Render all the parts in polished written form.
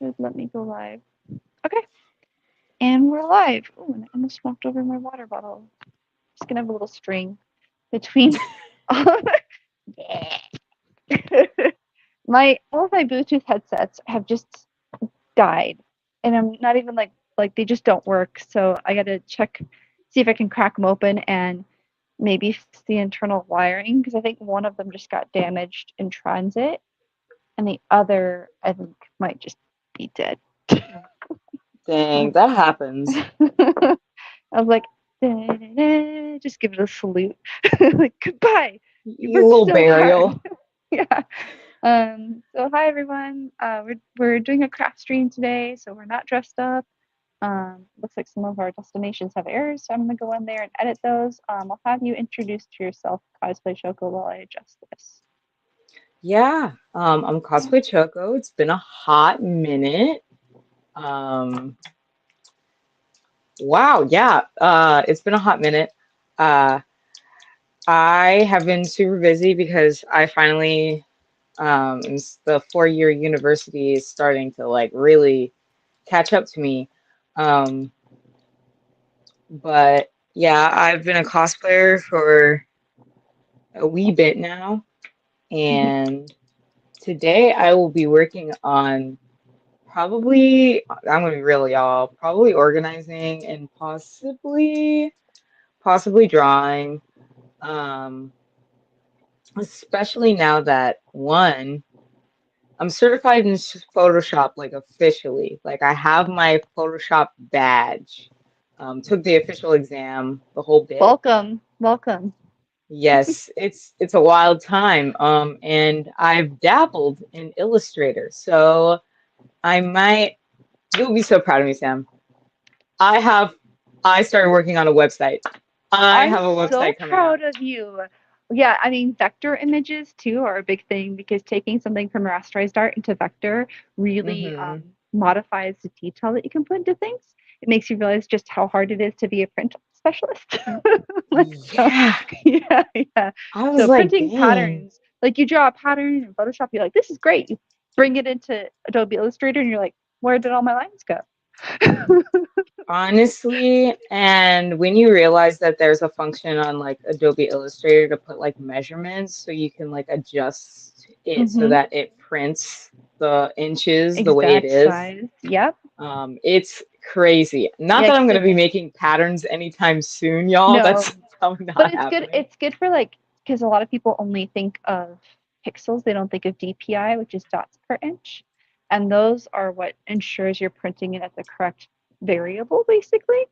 should let me go live. Okay, and we're live. Oh, and I almost knocked over my water bottle. Just gonna have a little string between my all of my Bluetooth headsets have just died, and I'm not even like they just don't work. So I gotta check, see if I can crack them open and maybe fix the internal wiring because I think one of them just got damaged in transit, and the other I think might just be dead. Dang, that happens. I was like, "Da-da-da," just give it a salute, like goodbye. You You worked little so hard. burial. Yeah. So hi everyone. We're doing a craft stream today, so we're not dressed up. Looks like some of our destinations have errors, so I'm gonna go in there and edit those. I'll have you introduce to yourself, Cosplay Choco, while I adjust this. Yeah, I'm Cosplay Choco. It's been a hot minute. Um, wow, yeah, it's been a hot minute. Uh, I have been super busy because I finally, the 4-year university is starting to like really catch up to me. Um, but yeah, I've been a cosplayer for a wee bit now, and today I will be working on I'm gonna be real, y'all, probably organizing and possibly drawing. Um, Especially now that one, I'm certified in Photoshop like officially. Like I have my Photoshop badge. Took the official exam, the whole bit. Welcome, welcome. Yes, it's a wild time. And I've dabbled in Illustrator, so I might. You'll be so proud of me, Sam. I have. I started working on a website. I I'm have a so website coming up. proud of you. Yeah, I mean, vector images too are a big thing because taking something from rasterized art into vector really Hmm. modifies the detail that you can put into things. It makes you realize just how hard it is to be a print specialist. Like, so, Yeah, yeah, yeah. I was So like, printing dang. patterns, like you draw a pattern in Photoshop, you're like, this is great. You bring it into Adobe Illustrator, and you're like, where did all my lines go? Honestly, and when you realize that there's a function on like Adobe Illustrator to put like measurements so you can like adjust it so Mm-hmm. that it prints the inches the way it Exact is, size. Yep. it's crazy. Not Yeah, that I'm because going to be it's making patterns anytime soon, y'all. no, That's probably but not it's good. happening. It's good for like because a lot of people only think of pixels. They don't think of DPI, which is dots per inch, and those are what ensures you're printing it at the correct variable, basically.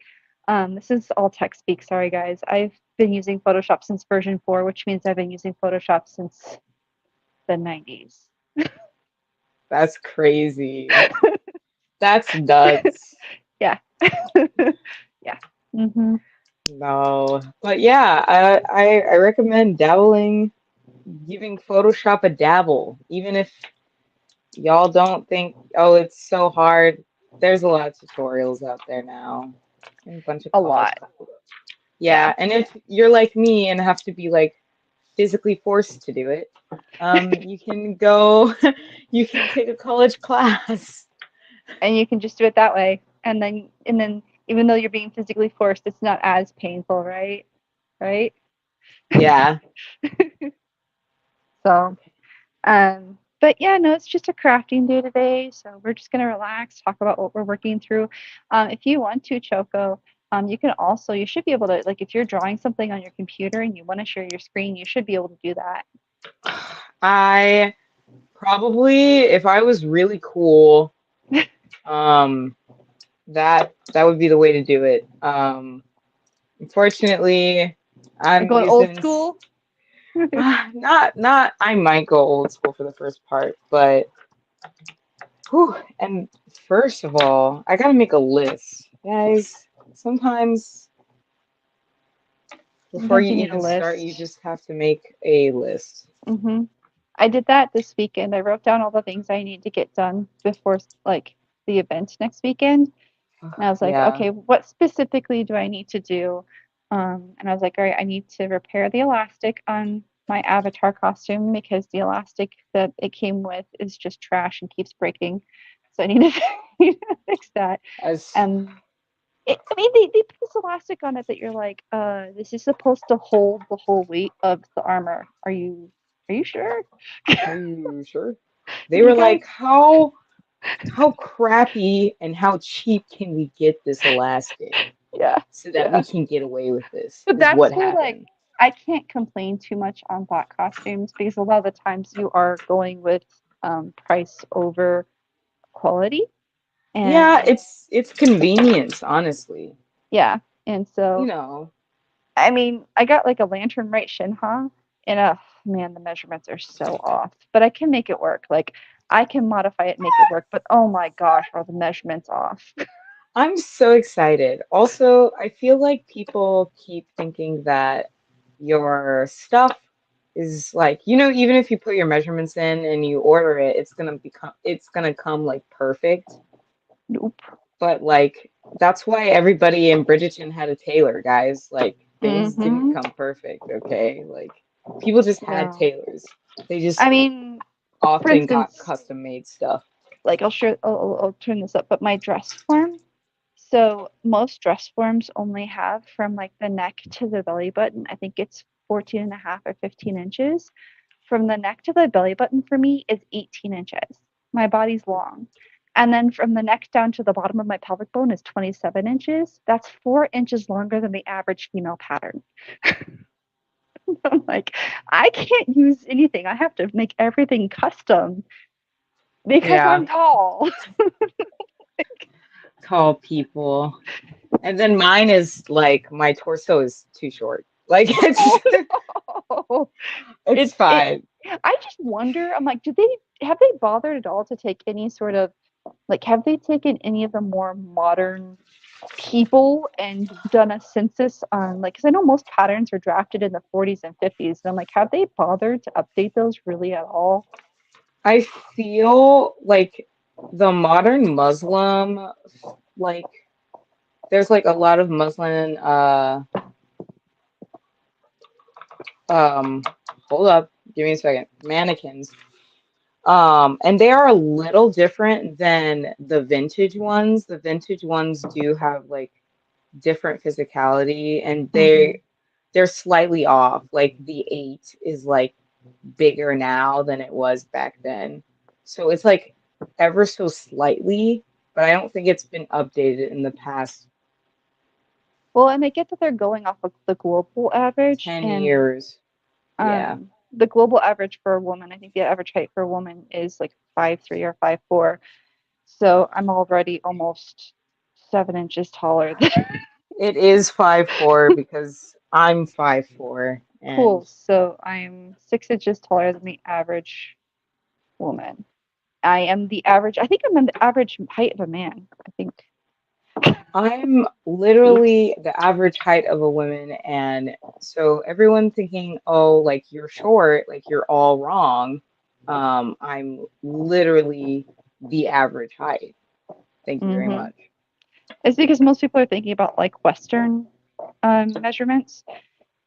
This is all tech speak. Sorry, guys. I've been using Photoshop since version 4, which means I've been using Photoshop since the 90s. That's crazy. That's nuts. Yeah. Yeah. Hmm. No. But yeah, I recommend dabbling, giving Photoshop a dabble, even if y'all don't think, oh, it's so hard. There's a lot of tutorials out there now and a bunch of A college lot. classes. Yeah. Yeah, and if you're like me and have to be like physically forced to do it, you can go, you can take a college class. And you can just do it that way. And then even though you're being physically forced, it's not as painful, right? Right? Yeah. So, but yeah, no, it's just a crafting day today. So we're just gonna relax, talk about what we're working through. If you want to, Choco, you can also you should be able to like if you're drawing something on your computer and you want to share your screen, you should be able to do that. I probably, if I was really cool, um, that would be the way to do it. Unfortunately, Like I'm going old using school. not I might go old school for the first part, but whew, and first of all, I gotta make a list. Guys, sometimes before Sometimes you you need a even start, you list. just have to make a list. I did that this weekend. I wrote down all the things I need to get done before like the event next weekend. And I was like, Yeah. okay, what specifically do I need to do? And I was like, all right, I need to repair the elastic on my avatar costume because the elastic that it came with is just trash and keeps breaking. So I need to, need to fix that. As And I mean, they put this elastic on it that you're like, this is supposed to hold the whole weight of the armor. Are you sure? are you sure? They You were guys, like, how crappy and how cheap can we get this elastic yeah, so that we yeah. can get away with this? But Is what that's where like happened. I can't complain too much on black costumes because a lot of the times you are going with price over quality, Yeah, and it's convenience, honestly. yeah, and You so know, I mean, I got like a lantern right shinha, and man, the measurements are so off. But I can make it work. Like I can modify it, make it work. But oh my gosh, are the measurements off? I'm so excited. Also, I feel like people keep thinking that your stuff is like, even if you put your measurements in and you order it, it's gonna come like perfect. Nope. But like that's why everybody in Bridgerton had a tailor, guys. Like things didn't Mm-hmm. come perfect, okay? Like people just had No. tailors. They just I mean, for often got instance, custom made stuff. like I'll turn this up, but my dress form. So most dress forms only have from like the neck to the belly button. I think it's 14 and a half or 15 inches. From the neck to the belly button for me is 18 inches. My body's long. And then from the neck down to the bottom of my pelvic bone is 27 inches. That's 4 inches longer than the average female pattern. I'm like, I can't use anything. I have to make everything custom because Yeah, I'm tall. tall people. And then mine is like my torso is too short. Like Oh it's no. it's It fine. I just wonder, I'm like, did they have they bothered at all to take any sort of like have they taken any of the more modern people and done a census on like because I know most patterns were drafted in the 40s and 50s and I'm like have they bothered to update those really at all? I feel like the modern Muslim, like there's like a lot of Muslim um hold up, give me a second. Mannequins. And they are a little different than the vintage ones. The vintage ones do have like different physicality and Mm-hmm. they're slightly off. Like the 8 is like bigger now than it was back then. So it's like ever so slightly, but I don't think it's been updated in the past Well, and I get that they're going off of the global average 10 and years. Yeah. the global average for a woman, I think the average height for a woman is like 5'3" or 5'4". So I'm already almost 7 inches taller than It is 5'4" because I'm 5'4" and cool. So I'm 6 inches taller than the average woman. I am the average. I think I'm the average height of a man. I think. I'm Oops. literally the average height of a woman, and so everyone thinking, oh, like you're short, like you're all wrong. I'm literally the average height. Thank you very Mm-hmm. much. It's because most people are thinking about like Western measurements,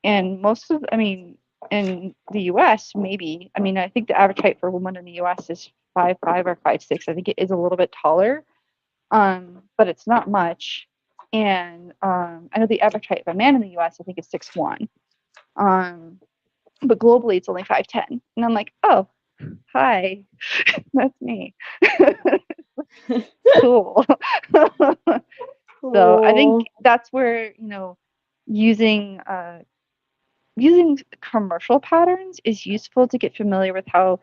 and most of, I mean, in the U.S. maybe. I mean, I think the average height for a woman in the U.S. is 5'5" or 5'6". I think it is a little bit taller, but it's not much. And I know the average height of a man in the U.S. I think is 6'1". Um, but globally it's only 5'10". And I'm like, oh, hi, that's me. Cool. So I think Oh, that's where, using using commercial patterns is useful to get familiar with how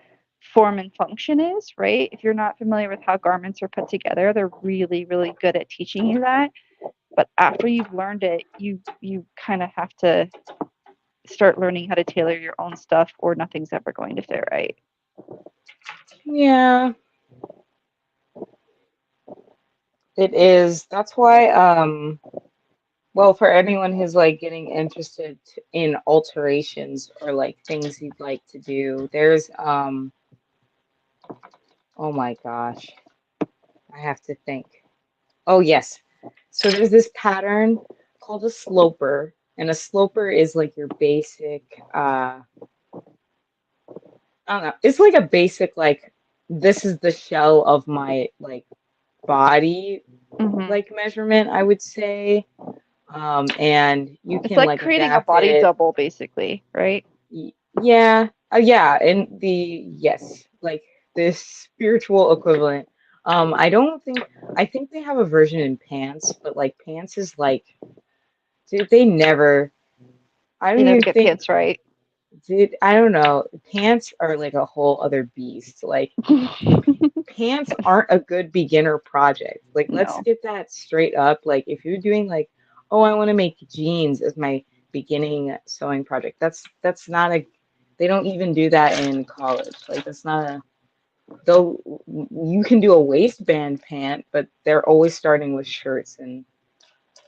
form and function is, right? If you're not familiar with how garments are put together, they're really, really good at teaching you that. But after you've learned it, you kind of have to start learning how to tailor your own stuff or nothing's ever going to fit right. yeah, it is. That's why, well, for anyone who's like getting interested in alterations or like things you'd like to do, there's, oh my gosh, I have to think. Oh, yes. So there's this pattern called a sloper, and a sloper is like your basic, I don't know, it's like a basic, like, this is the shell of my, like, body Hmm. like measurement, I would say. And you It's can like like creating a adapt body it. double, basically, right? Yeah, yeah, and the yes, like this spiritual equivalent. I don't think I think they have a version in pants, but like pants is like, dude, they never. I They don't never even get think, pants right. dude. I don't know. Pants are like a whole other beast. Like pants aren't a good beginner project. Like let's No. get that straight up. Like if you're doing like, oh, I want to make jeans as my beginning sewing project. That's not a. They don't even do that in college. Like that's not a. Though you can do a waistband pant, but they're always starting with shirts and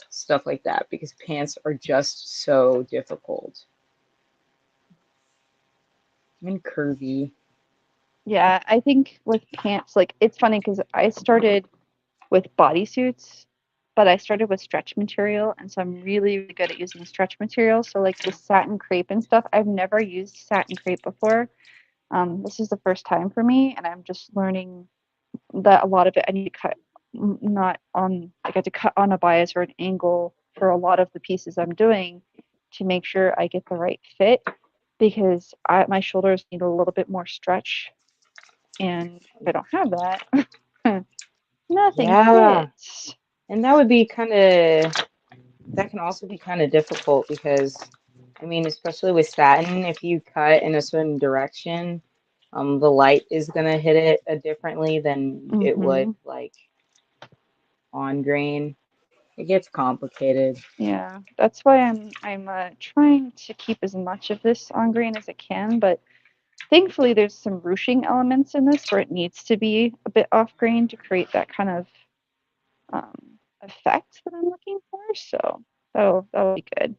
stuff like that because pants are just so difficult and curvy. Yeah, I think with pants, like it's funny because I started with bodysuits, but I started with stretch material, and so I'm really, really good at using stretch material. So like the satin crepe and stuff, I've never used satin crepe before. This is the first time for me, and I'm just learning that a lot of it I need to cut not on like I have to cut on a bias or an angle for a lot of the pieces I'm doing to make sure I get the right fit because my shoulders need a little bit more stretch, and if I don't have that, nothing Yeah, fits. and that would be kind of that can also be kind of difficult because I mean, especially with satin, if you cut in a certain direction, the light is gonna hit it differently than it would Hmm. like on grain. It gets complicated. Yeah, that's why I'm trying to keep as much of this on grain as I can, but thankfully there's some ruching elements in this where it needs to be a bit off grain to create that kind of effect that I'm looking for. So that'll be good.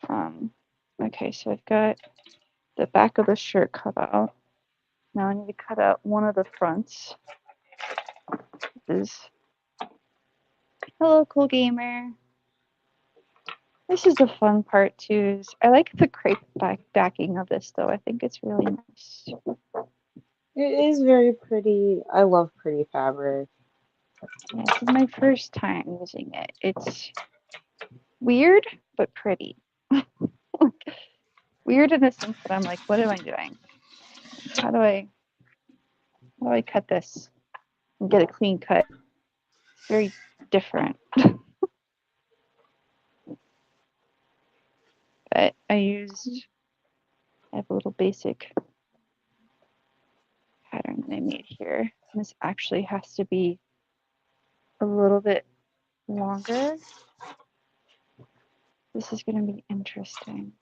Um, okay, so I've got the back of the shirt cut out. Now I need to cut out one of the fronts. This is hello, cool gamer. This is the fun part too. Is I like the crepe backing of this though. I think it's really nice. It is very pretty. I love pretty fabric. Yeah, this is my first time using it. It's weird but pretty. Weird in the sense that I'm like, what am I doing? How do I how do I cut this and get a clean cut? Very different. But I have a little basic pattern that I made here. This actually has to be a little bit longer. This is going to be interesting.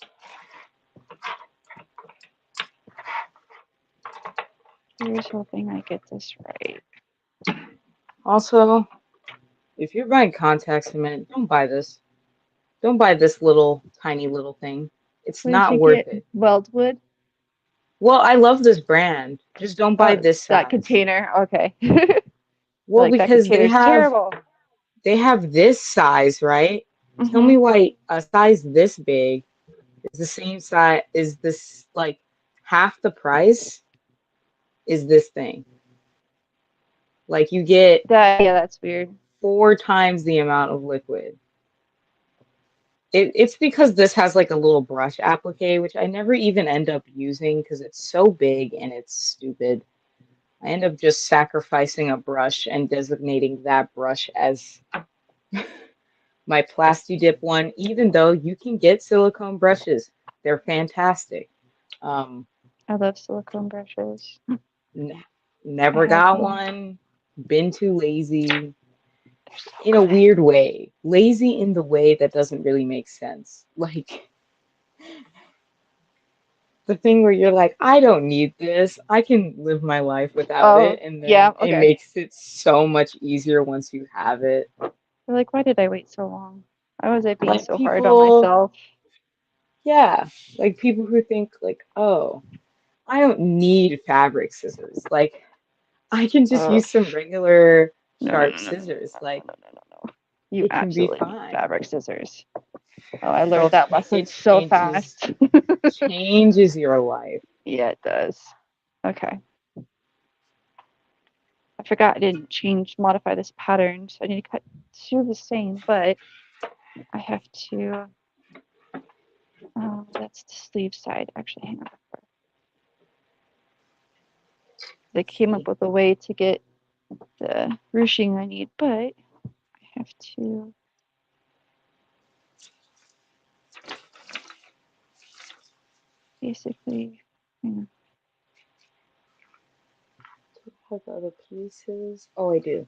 Here's hoping I get this right. Also, if you're buying contact cement, don't buy this. Don't buy this little tiny little thing. It's What did not you worth get? it. Weldwood? Well, I love this brand. Just don't buy Oh, this that size. container. Okay. Well, Like that because container is terrible. they have this size, right? Tell Mm-hmm. me why a size this big is the same size is this like half the price is this thing. Like you get Yeah, that's weird. 4 times the amount of liquid. It's because this has like a little brush applique, which I never even end up using because it's so big and it's stupid. I end up just sacrificing a brush and designating that brush as my Plasti Dip one, even though you can get silicone brushes. They're fantastic. Um, I love silicone brushes. n I Never have got one. one. Been too lazy They're so in a good. weird way. Lazy in the way that doesn't really make sense. Like the thing where you're like, I don't need this. I can live my life without Oh, it. And yeah, then it okay. makes it so much easier once you have it. They're like, why did I wait so long? Why was I being Like so hard on people, myself? yeah, like people who think like, oh, I don't need fabric scissors. Like I can just Ugh. use some regular No, no, sharp no, no, no, no, scissors. no, Like no, no, no, no. You it can be absolutely need fine. fabric scissors. Oh, I learned Oh, that lesson it so fast. changes your life. Yeah, it does. Okay. I forgot I didn't modify this pattern, so I need to cut two the same, but I have to, that's the sleeve side. Actually, hang on. They came up with a way to get the ruching I need, but I have to basically, hang on. Have other pieces? Oh, I do.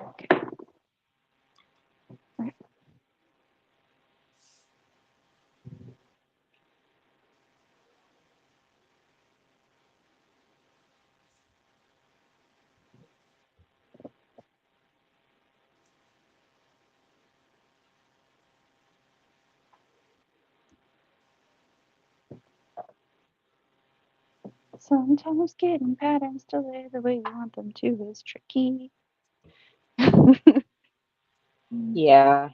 Okay. Right. Sometimes getting patterns to lay the way you want them to is tricky. Yeah,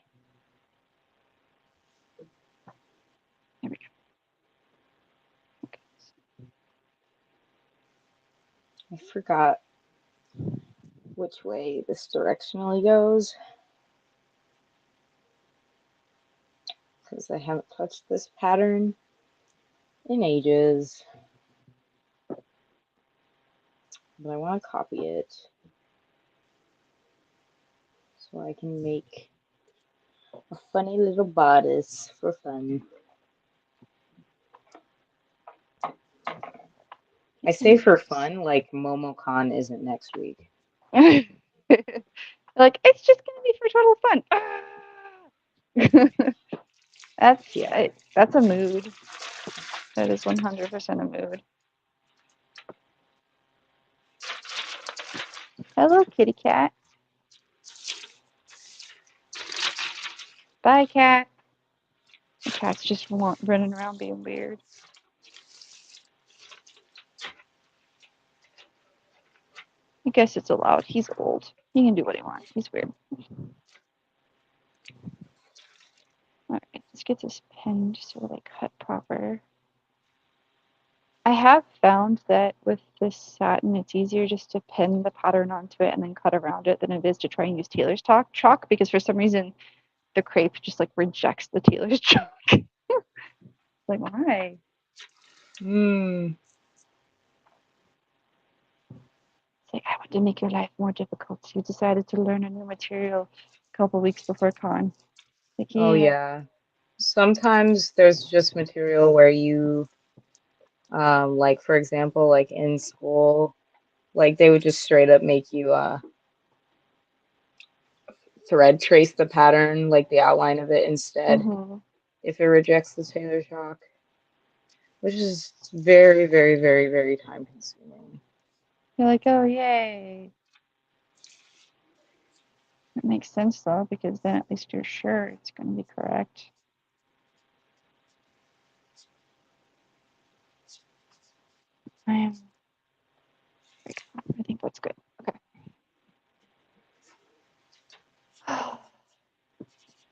There we go. Okay. I forgot which way this directionally goes because I haven't touched this pattern in ages, but I want to copy it so I can make a funny little bodice for fun. I say for fun, like MomoCon isn't next week. Like, it's just gonna be for total fun. Yeah. That's a mood. That is 100% a mood. Hello, kitty cat. Bye, cat. The cat's just running around being weird. I guess it's allowed. He's old. He can do what he wants. He's weird. All right, let's get this pinned so that I cut proper. I have found that with this satin, it's easier just to pin the pattern onto it and then cut around it than it is to try and use tailor's chalk because for some reason the crepe just like rejects the tailor's chalk. Like, why? Hmm. It's like, I want to make your life more difficult. So you decided to learn a new material a couple weeks before con. Like, Oh, yeah. yeah. Sometimes there's just material where like for example, like in school, like they would just straight up make you thread trace the pattern, like the outline of it instead, Mm-hmm. if it rejects the tailor chalk, which is very, very, very, very time consuming. You're like, oh, yay. It makes sense though, because then at least you're sure it's going to be correct. I am. I think that's good. Okay.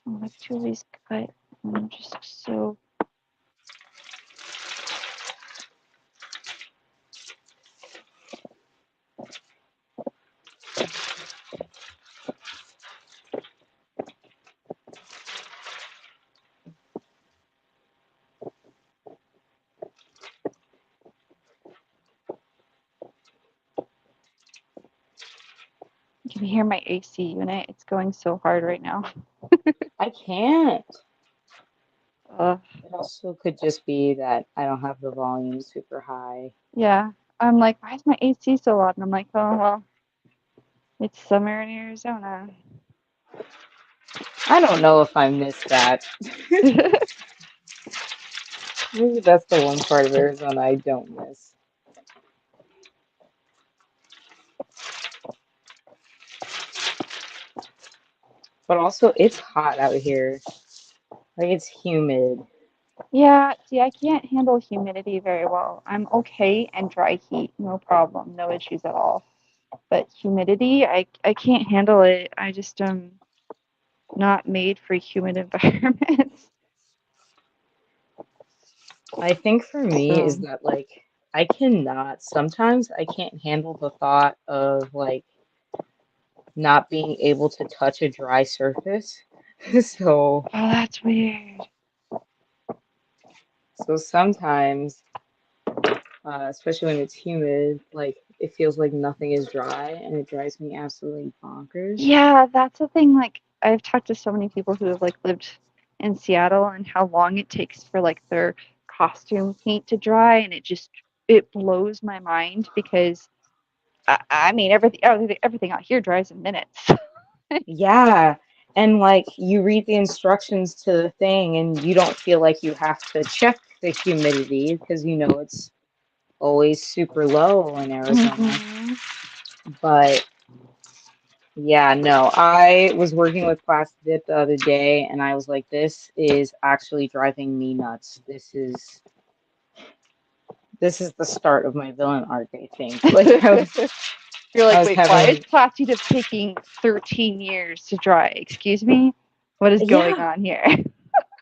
I'm like two of these cut, and I'm just so. You can hear my AC unit. It's going so hard right now. I can't. Uh, It also could just be that I don't have the volume super high. yeah. I'm like, why is my AC so loud? And I'm like, oh, well, it's summer in Arizona. I don't know if I missed that. Maybe that's the one part of Arizona I don't miss. But also, it's hot out here. Like, it's humid. Yeah, see, I can't handle humidity very well. I'm okay and dry heat, no problem, no issues at all. But humidity, I can't handle it. I just am not made for humid environments. I think for me is So, that like sometimes I can't handle the thought of like not being able to touch a dry surface. So oh, that's weird. so sometimes especially when it's humid, like it feels like nothing is dry and it drives me absolutely bonkers. Yeah, that's the thing. Like, I've talked to so many people who have like lived in Seattle and how long it takes for like their costume paint to dry, and it blows my mind because I mean everything out here dries in minutes. Yeah. And like you read the instructions to the thing and you don't feel like you have to check the humidity because you know it's always super low in Arizona. Hmm. But yeah, no, I was working with plastic dip the other day and I was like, this is actually driving me nuts. This is the start of my villain arc, I think. Like You're I like, was wait, why is having Placidip taking 13 years to dry? Excuse me? What is going yeah, on here?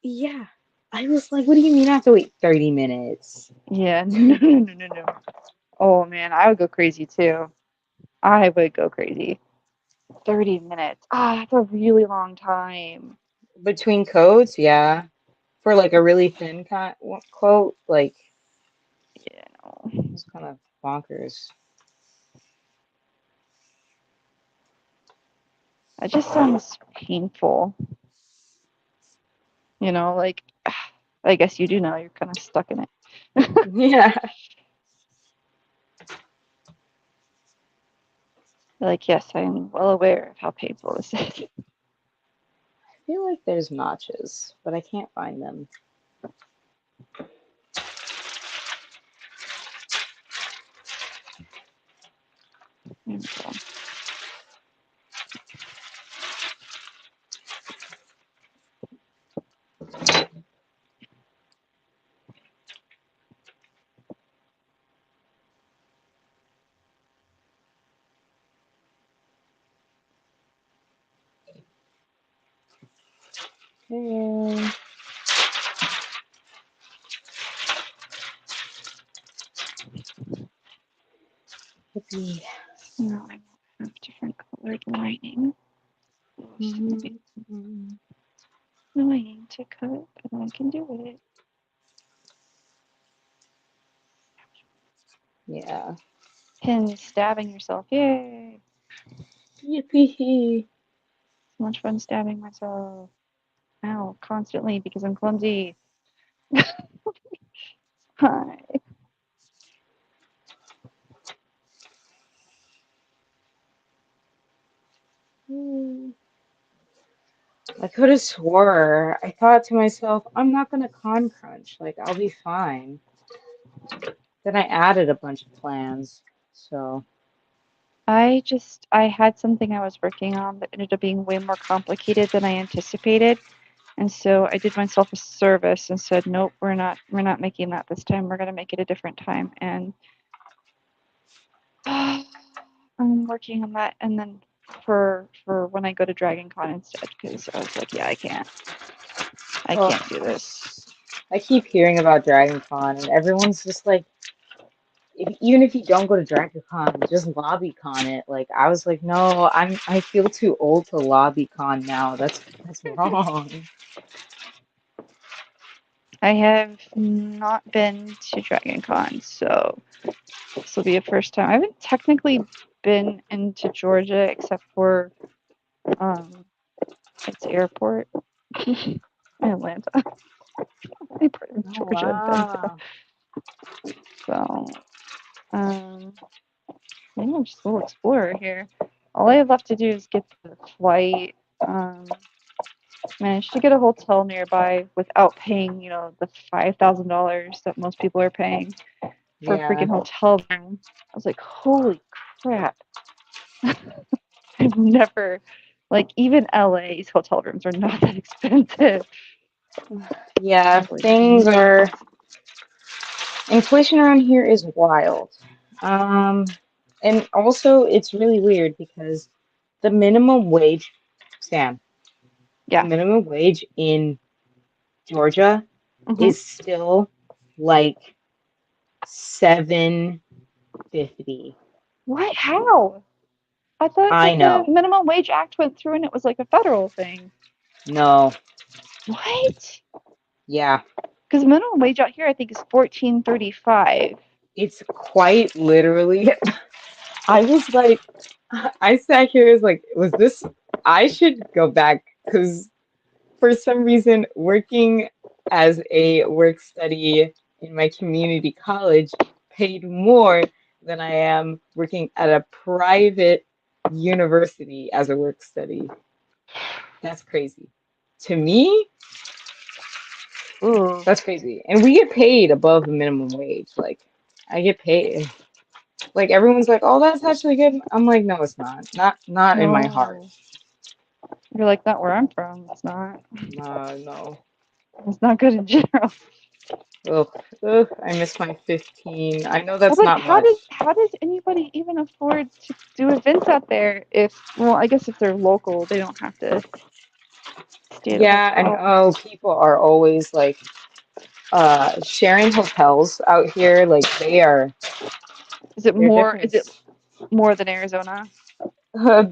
yeah. I was like, what do you mean I have to wait 30 minutes? Yeah, no, no, no, no, no. Oh man, I would go crazy too. I would go crazy. 30 minutes. Ah, that's a really long time. Between coats, yeah. For like a really thin coat, like Yeah, no. it's kind of bonkers. That just sounds painful. Like I guess you do know you're kind of stuck in it. Yeah, I Like, yes, I'm well aware of how painful this is. feel like there's notches, but I can't find them. There we go. Hey, yippee. Now I have different colored lining. It's gonna be Mhm. annoying to cut, but I can do it. Yeah. Pin stabbing yourself. Yay! Yippee. So much fun stabbing myself. Ow, constantly because I'm clumsy. Hi. I could have swore. I thought to myself, I'm not gonna con crunch. Like I'll be fine. Then I added a bunch of plans. So I had something I was working on that ended up being way more complicated than I anticipated. And so I did myself a service and said, nope, we're not making that this time. We're gonna make it a different time. And I'm working on that and then for when I go to Dragon Con instead, because I was like, yeah, I oh, can't do this. I keep hearing about Dragon Con and everyone's just like even if you don't go to DragonCon, just LobbyCon it. Like I was like, no, I feel too old to LobbyCon now. That's wrong. I have not been to Dragon Con, so this will be a first time. I haven't technically been into Georgia except for um its airport in Atlanta. Any part of Oh Georgia I've been to. wow. So maybe I'm just a little explorer here. All I have left to do is get the flight. Managed to get a hotel nearby without paying, the $5,000 that most people are paying for a Yeah. freaking hotel room. I was like, holy crap. I've never, like, even LA's hotel rooms are not that expensive. Yeah, Can't believe it. things are inflation around here is wild. Um, and also it's really weird because the minimum wage, Sam, the Yeah. minimum wage in Georgia Hmm. is still like 7.50. What? How? I thought I that the know. minimum wage act went through and it was like a federal thing. No. What? Yeah. Because minimum wage out here, I think, is 14.35. It's quite literally. I was like, I sat here as like, was this? I should go back because for some reason, working as a work study in my community college paid more than I am working at a private university as a work study. That's crazy. To me, Ooh. that's crazy. And we get paid above the minimum wage. Like, I get paid. Like everyone's like, "Oh, that's actually good." I'm like, "No, it's not. Not in my heart." No. You're like, not where I'm from. It's not. No. It's not good in general. Ugh, ugh, I miss my 15. I know Well, that's like, not much. how does anybody even afford to do events out there if, well, I guess if they're local, they don't have to stay at a Yeah, and hotel. oh, people are always like sharing hotels out here. Like Is it they're more? definitely Is it more than Arizona?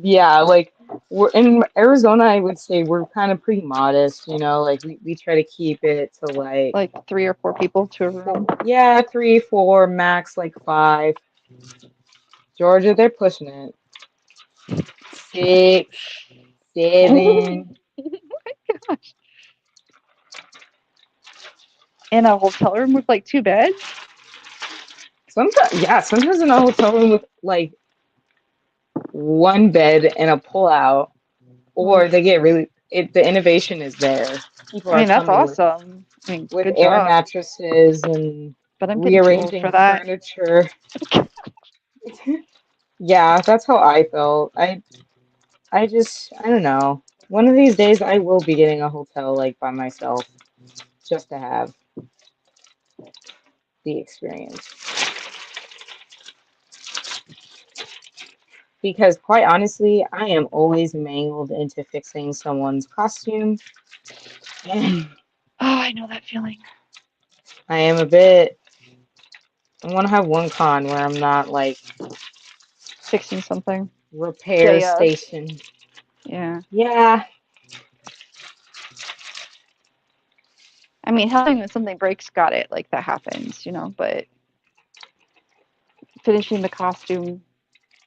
yeah, like we're in Arizona, I would say we're kind of pretty modest, like we try to keep it to like Like 3 or 4 people to a room? yeah, 3, 4, max like 5. Georgia, they're pushing it. 6, Oh 7. my gosh! In a hotel room with like 2 beds? Sometimes, yeah, sometimes in a hotel room with like one bed and a pull out, or they Oof. get the innovation is there. People I are mean, that's coming awesome. I mean, with good air job. mattresses and But I'm getting too old rearranging for that. furniture. Yeah, that's how I felt. I don't know. One of these days I will be getting a hotel like by myself just to have the experience. Because quite honestly, I am always mangled into fixing someone's costume, and Oh, I know that feeling. I am a bit. I want to have one con where I'm not like Fixing something. repair Yeah, station. yeah. Yeah, I mean, helping when something breaks, got it. Like that happens, but finishing the costume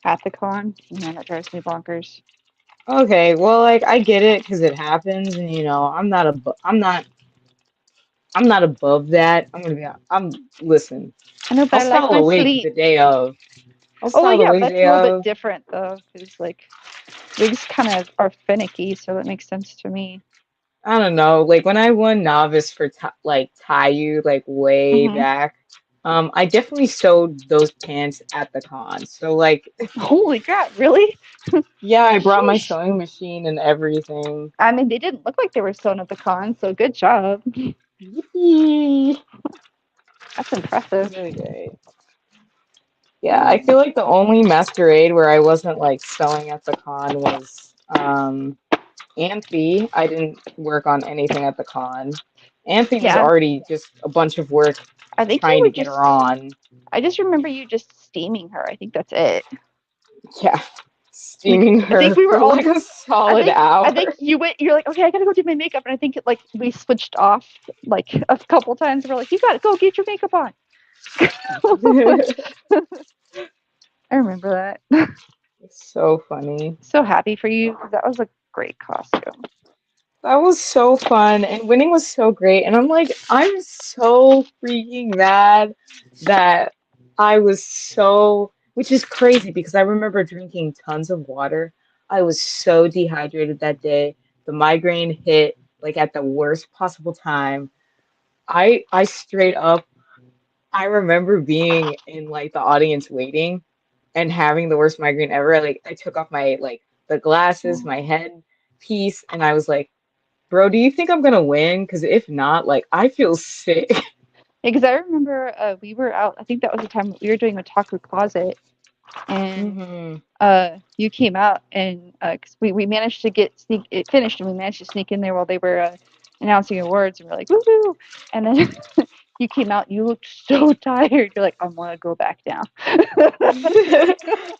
at the con, man, that drives me bonkers. okay. Well, like I get it because it happens, and I'm not above that. I'm listen. I know, but I'll I like style my a wig the sleep. day of. I'll Oh, well, style the yeah, wig the that's a day little bit of. different though, because like wigs kind of are finicky, so that makes sense to me. I don't know. Like when I won novice for like Taiyu, like way Hmm. back. I definitely sewed those pants at the con. So like, Holy crap, really? yeah, I brought my Sheesh. sewing machine and everything. I mean, they didn't look like they were sewn at the con, so good job. Yippee! That's impressive. Really great. Yeah, I feel like the only masquerade where I wasn't like sewing at the con was Anthe. I didn't work on anything at the con. Anthe was Yeah, already just a bunch of work I think you trying to were get her just. on. I just remember you just steaming her. I think that's it. Yeah, Like steaming I think her we were for all. like a I solid think I hour. think you went. You're like, okay, I gotta go do my makeup, and I think like we switched off like a couple times. We're like, you gotta go get your makeup on. I remember that. It's so funny. So happy for you because that was a great costume. That was so fun, and winning was so great. And I'm like, I'm so freaking mad that I was so, which is crazy because I remember drinking tons of water. I was so dehydrated that day. The migraine hit like at the worst possible time. I straight up, I remember being in like the audience waiting and having the worst migraine ever. Like I took off my like the glasses, my head piece, and I was like, bro, do you think I'm gonna win? Because if not, like, I feel sick. Because I remember we were out. I think that was the time we were doing Otaku Closet, and Hmm. you came out, and because we managed to get sneak it finished, and we managed to sneak in there while they were announcing awards, and we're like woohoo, and then you came out. You looked so tired. You're like, I want to go back down.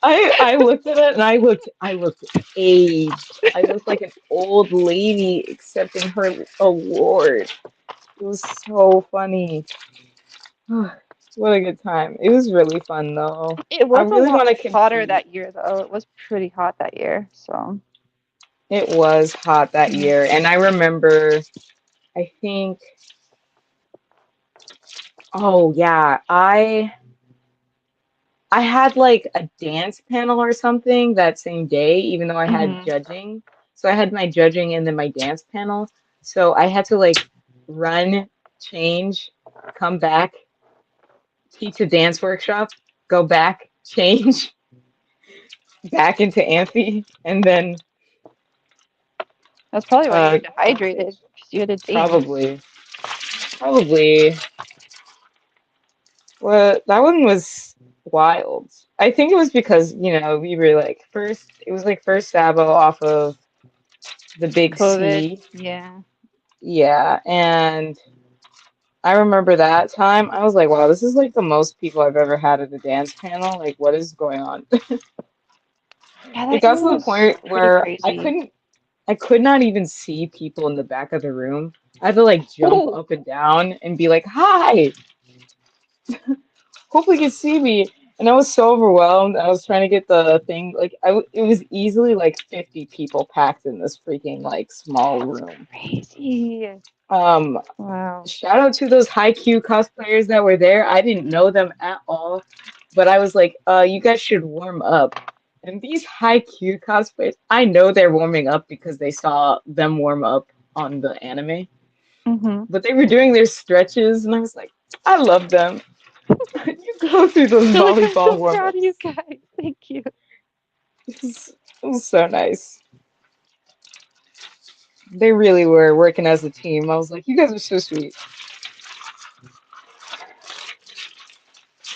I looked at it and I looked aged. I looked like an old lady accepting her award. It was so funny. What a good time. It was really fun though. It I was a really lot want to hotter compete. that year, though. It was pretty hot that year. So, It was hot that mm, year, and I remember, I think, oh yeah, I had like a dance panel or something that same day, even though I had mhm. judging. So I had my judging and then my dance panel. So I had to like run, change, come back, teach a dance workshop, go back, change, back into Amphi, and then That's probably why you were go on dehydrated stage. because you had to dance. Probably, probably. Well, that one was wild. I think it was because, we were like first, it was like first Sabo off of the big COVID. C. Yeah. Yeah, and I remember that time. I was like, wow, this is like the most people I've ever had at a dance panel. Like, what is going on? Yeah, It that got year to the was point pretty where crazy. I could not even see people in the back of the room. I had to like jump Oh, up and down and be like, hi, hopefully you can see me. And I was so overwhelmed. I was trying to get the thing, like, it was easily like 50 people packed in this freaking like small that's room. crazy. Um, Wow. Shout out to those high Q cosplayers that were there. I didn't know them at all, but I was like, you guys should warm up. And these high Q cosplayers, I know they're warming up because they saw them warm up on the anime, Mhm. but they were doing their stretches, and I was like, I love them. You go through those You're like, I'm volleyball so warm proud of you ups. guys. Thank you. It was so nice. They really were working as a team. I was like, you guys are so sweet.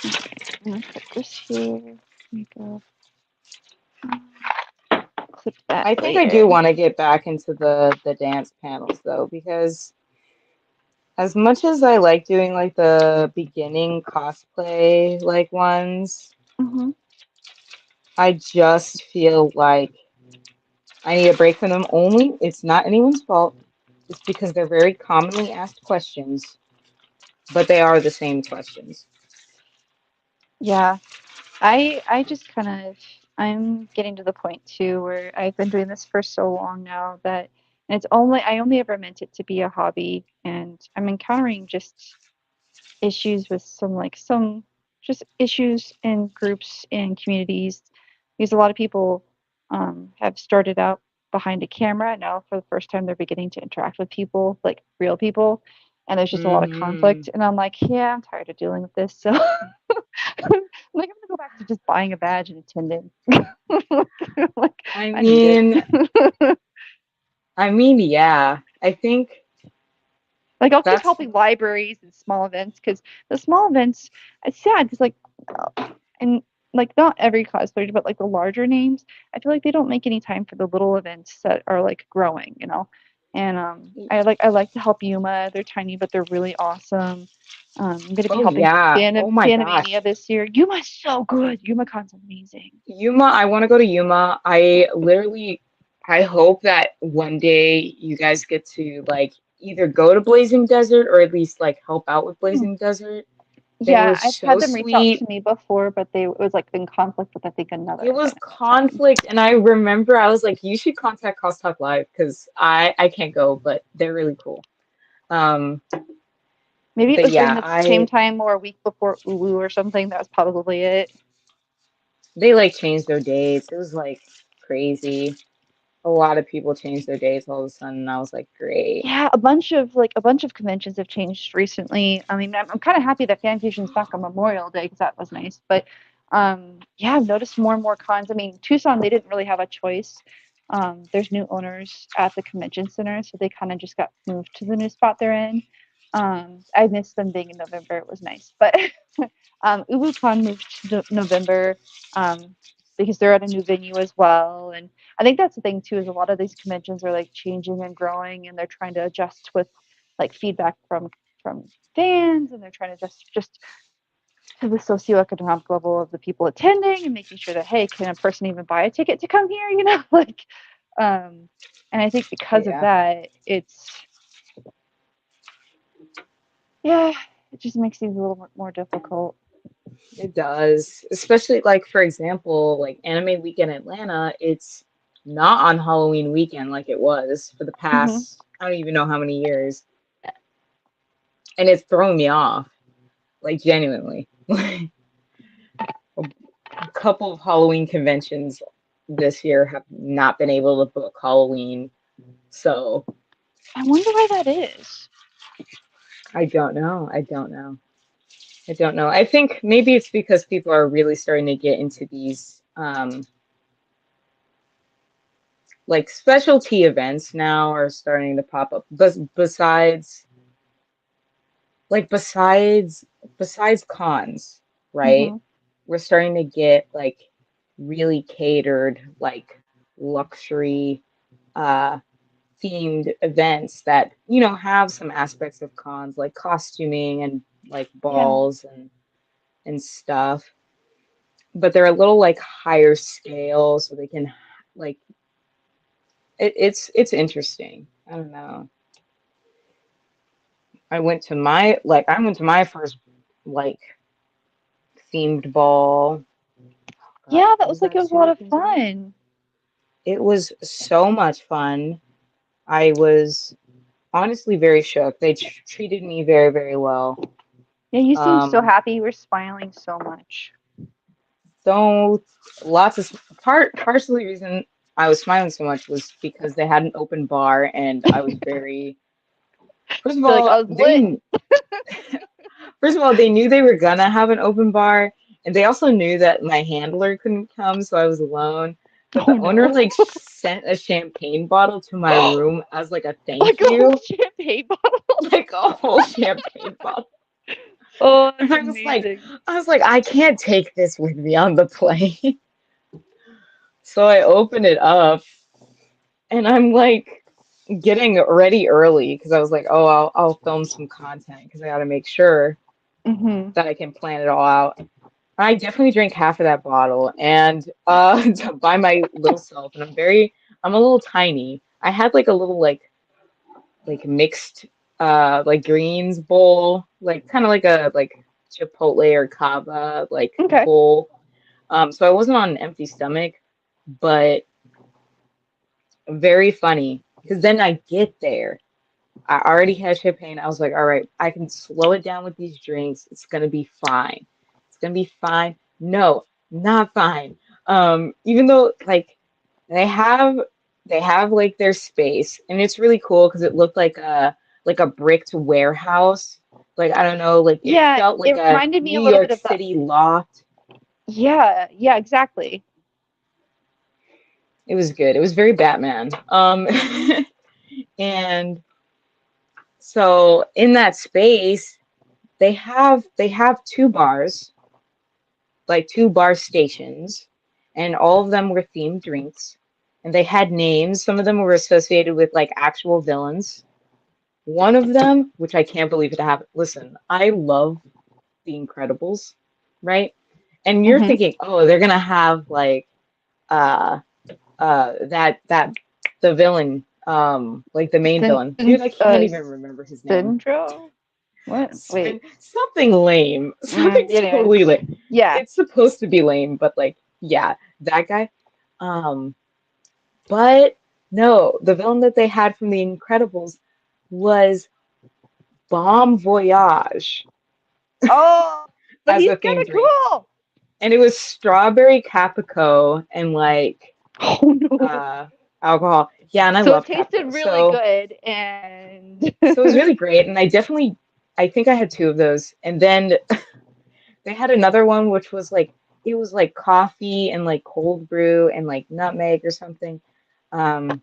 Okay, I'm gonna put this here. Makeup. Clip that I think I later. do want to get back into the dance panels though, because as much as I like doing like the beginning cosplay like ones, Mhm. I just feel like I need a break from them only. It's not anyone's fault. It's because they're very commonly asked questions, but they are the same questions. Yeah. I just kind of I'm getting to the point too where I've been doing this for so long now that and it's only I only ever meant it to be a hobby and I'm encountering just issues with some just issues in groups and communities because a lot of people have started out behind a camera now for the first time they're beginning to interact with people like real people and there's just a lot of Hmm. conflict and I'm like yeah I'm tired of dealing with this so like I'm gonna go back to just buying a badge and attending. Like I I need it. mean, yeah. I think Like I'll keep that's helping libraries and small events because the small events, it's sad because and like not every cosplayer, but like the larger names, I feel like they don't make any time for the little events that are like growing, you know. And I like to help Yuma. They're tiny, but they're really awesome. I'm gonna be oh helping yeah. Oh my Fanimania gosh. this year. Yuma's so good. YumaCon's amazing. Yuma, I want to go to Yuma. I hope that one day you guys get to like either go to Blazing Desert or at least like help out with Blazing Desert. They were Yeah, I've so had them reach out sweet. to me before, but it was like in conflict with I think It another was event at the time. conflict, and I remember I was like, you should contact Cos Talk Live because I can't go, but they're really cool. Um, Maybe it but was during yeah, the same I time or a week before Ulu or something. That was probably it. they like changed their dates. It was like crazy. A lot of people changed their dates all of a sudden, and I was like, great. Yeah, a bunch of conventions have changed recently. I mean, I'm kind of happy that Fan Fusion's back on Memorial Day because that was nice. But yeah, I've noticed more and more cons. I mean, Tucson they didn't really have a choice. There's new owners at the convention center, so they kind of just got moved to the new spot they're in. I missed them being in November. It was nice, but UbuCon moved to November um, because they're at a new venue as well. And I think that's the thing too is a lot of these conventions are like changing and growing, and they're trying to adjust with like feedback from fans, and they're trying to just to the socioeconomic level of the people attending and making sure that hey, can a person even buy a ticket to come here? You know, like, and I think because of Yeah, that, it's yeah, it just makes things a little bit more difficult. it does. Especially like for example, like Anime Weekend Atlanta, it's not on Halloween weekend like it was for the Hmm. past I don't even know how many years. And it's thrown me off, like genuinely. A couple of Halloween conventions this year have not been able to book Halloween. So I wonder why that is. I don't know. I don't know. I don't know. I think maybe it's because people are really starting to get into these like specialty events now are starting to pop up. But besides cons, right? Hmm. We're starting to get like really catered like luxury uh themed events that have some aspects of cons like costuming and like Yeah. balls and stuff, but they're a little like higher scale so they can like it's interesting. I don't know. I went to my first like themed ball. God, Yeah, that was was like it that was a two lot of weekends ago? fun. It was so much fun. I was honestly very shook. They treated me very, very well. Yeah, you seemed so Um, happy. You were smiling so much. so lots of partially reason I was smiling so much was because they had an open bar and I was very first of Feel like all I was lit. they first of all they knew they were gonna have an open bar and they also knew that my handler couldn't come so I was alone. But Oh the owner no. like sent a champagne bottle to my room as like a Like thank a whole you, champagne bottle. like a whole champagne bottle. Oh, And that's amazing. I was like, I can't take this with me on the plane. So I open it up and I'm like getting ready early because I was like, oh, I'll film some content because I got to make sure Hmm. that I can plan it all out. I definitely drank half of that bottle and by my little self, and I'm a little tiny. I had like a little like mixed like greens bowl, like kind of like a like Chipotle or Cava like Okay. bowl. So I wasn't on an empty stomach, but very funny because then I get there. I already had champagne. I was like, all right, I can slow it down with these drinks. It's gonna be fine. It's gonna be fine. No, not fine. Even though like they have they have like their space and it's really cool because it looked like a bricked warehouse. Like I don't know, like it Yeah, felt like it a reminded me New a little York bit of that. City loft. Yeah, yeah, exactly. It was good. It was very Batman. And so in that space, they have two bars, like two bar stations, and all of them were themed drinks. And they had names. Some of them were associated with like actual villains. One of them, which I can't believe it happened. Listen, I love The Incredibles, right? And you're Hmm. thinking, oh, they're gonna have like uh that the villain, like the main Sin, villain. Dude, I can't uh, even remember his name. Syndrome? What? Wait. Something lame. Something totally Anyways. lame. Yeah. It's supposed to be lame, but like, yeah, that guy. Um, but no, the villain that they had from The Incredibles was Bomb Voyage Oh, but as he's a kind theme of drink. cool. And it was strawberry Capico and like Oh no. uh alcohol. Yeah, and I So it love tasted Capico. really So good and so it was really great. And I think I had two of those. And then they had another one which was like it was like coffee and like cold brew and like nutmeg or something. Um,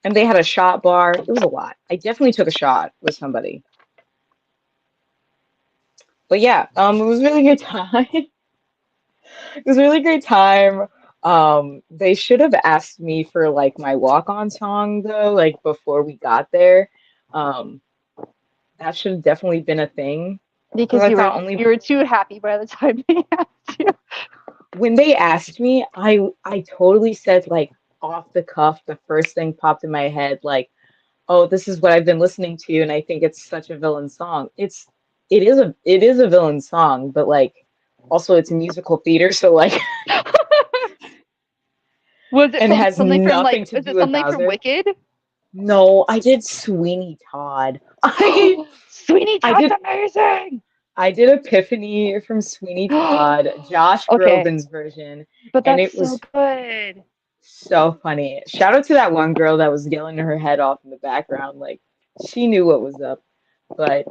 and they had a shot bar. It was a lot. I definitely took a shot with somebody. But yeah, it was a really good time. It was a really great time. They should have asked me for like my walk-on song though, like before we got there. Um, that should have definitely been a thing. Because Because I you were thought only you were too happy by the time they asked you. when they asked me, I totally said like off the cuff, the first thing popped in my head, like, oh, this is what I've been listening to, and I think it's such a villain song. It is a villain song, but like also it's musical theater, so like Was it and from has something from nothing like? to Was do it with something from Bowser. Wicked? No, I did Sweeney Todd. Sweeney I Todd's did amazing. I did Epiphany from Sweeney Todd, Josh Okay, Groban's version, but and that's it so was good. so funny. Shout out to that one girl that was yelling her head off in the background. Like she knew what was up. But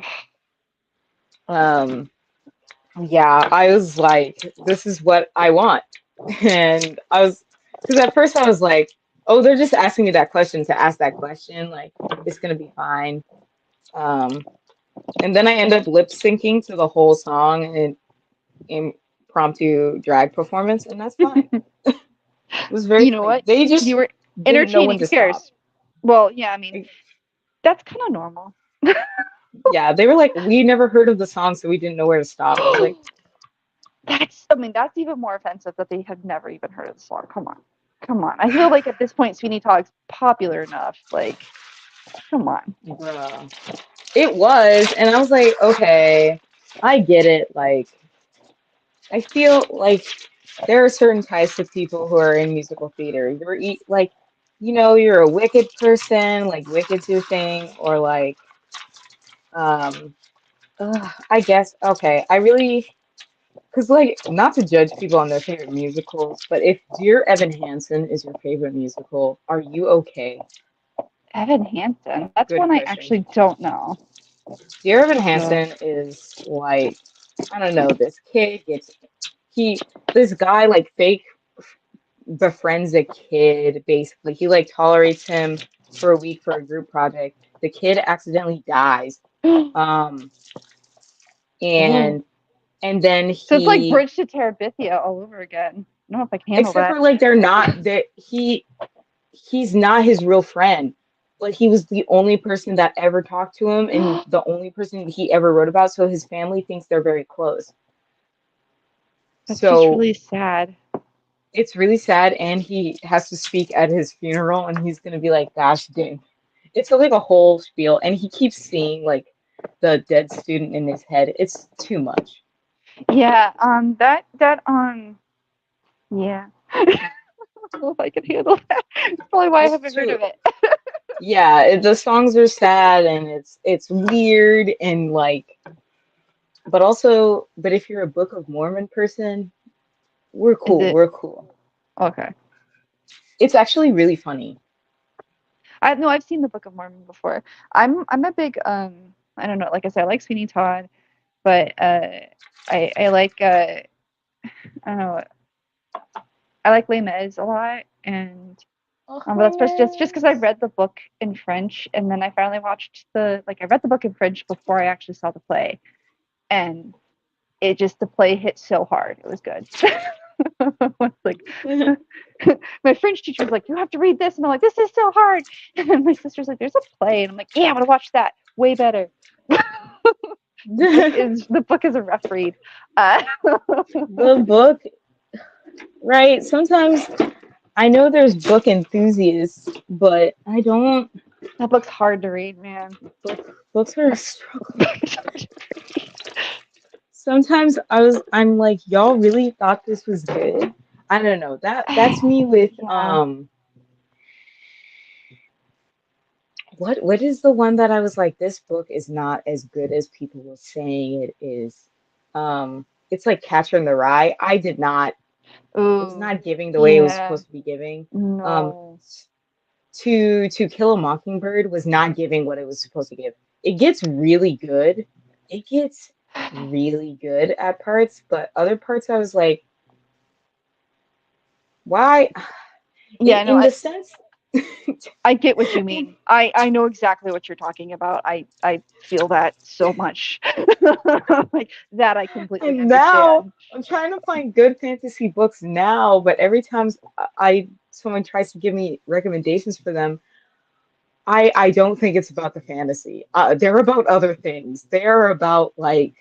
um yeah, I was like, this is what I want. And I was because at first I was like, oh, they're just asking me that question to ask that question. Like it's gonna be fine. Um and then I end up lip syncing to the whole song and impromptu drag performance, and that's fine. It was very You know funny. what? They You just were didn't know when entertaining. to Who stop. cares? Well, yeah, I mean, Like, that's kind of normal. yeah, they were like, we never heard of the song, so we didn't know where to stop. I was like, I mean, that's even more offensive that they have never even heard of the song. Come on. Come on. I feel like at this point, Sweeney Todd's popular enough. Like, come on. bruh. It was, and I was like, okay, I get it. Like, I feel like there are certain types of people who are in musical theater. Like, you're a wicked person, like wicked's your thing, or like, um, I guess, okay, I really, because like, not to judge people on their favorite musicals, but if Dear Evan Hansen is your favorite musical, are you okay? Evan Hansen. That's Good one I question. actually don't know. Dear Evan So, Hansen is like, I don't know, he, this guy like fake befriends a kid basically. He like tolerates him for a week for a group project. The kid accidentally dies. oh, Um, and and then so it's like he Bridge to Terabithia all over again. I don't know if I can handle except that. for like they're not that he's not his real friend, but he was the only person that ever talked to him and the only person he ever wrote about, so his family thinks they're very close. That's just So really sad. it's really sad, and he has to speak at his funeral, and he's gonna be like, "Gosh dang!" It's like a whole spiel, and he keeps seeing like the dead student in his head. It's too much. Yeah, yeah. I don't know if I can handle that. That's probably why I It's haven't heard too. of it. Yeah, the songs are sad, and it's weird, and like, but if you're a Book of Mormon person, we're Is cool. it We're cool. okay? It's actually really funny. I no, I've seen the Book of Mormon before. I'm a big I don't know, like I said, I like Sweeney Todd, but I like I don't know, I like Les Mis a lot, and Oh, but my that's just because I miss. read the book in French, and then I finally watched I read the book in French before I actually saw the play, and it just the play hit so hard. It was good. It's like my French teacher was like, "You have to read this," and I'm like, "This is so hard." And my sister's like, "There's a play," and I'm like, "Yeah, I'm gonna watch that. Way better." The book is a rough read. Uh, The book, right? Sometimes I know there's book enthusiasts, but I don't. that book's hard to read, man. Books are a struggle. It's hard to read. Sometimes I'm like, y'all really thought this was good? I don't know. That's me with Yeah. what is the one that I was like, this book is not as good as people were saying it is. It's like Catcher in the Rye. It was Ooh. not giving the way it was Yeah. supposed to be giving. Um, No. to Kill a Mockingbird was not giving what it was supposed to give. It gets really good. It gets really good at parts, but other parts I was like, why? Yeah, no, in the sense. I get what you mean. I know exactly what you're talking about. I feel that so much. Like that I completely And now understand. I'm trying to find good fantasy books now, but every time someone tries to give me recommendations for them, I don't think it's about the fantasy. They're about other things. They're about like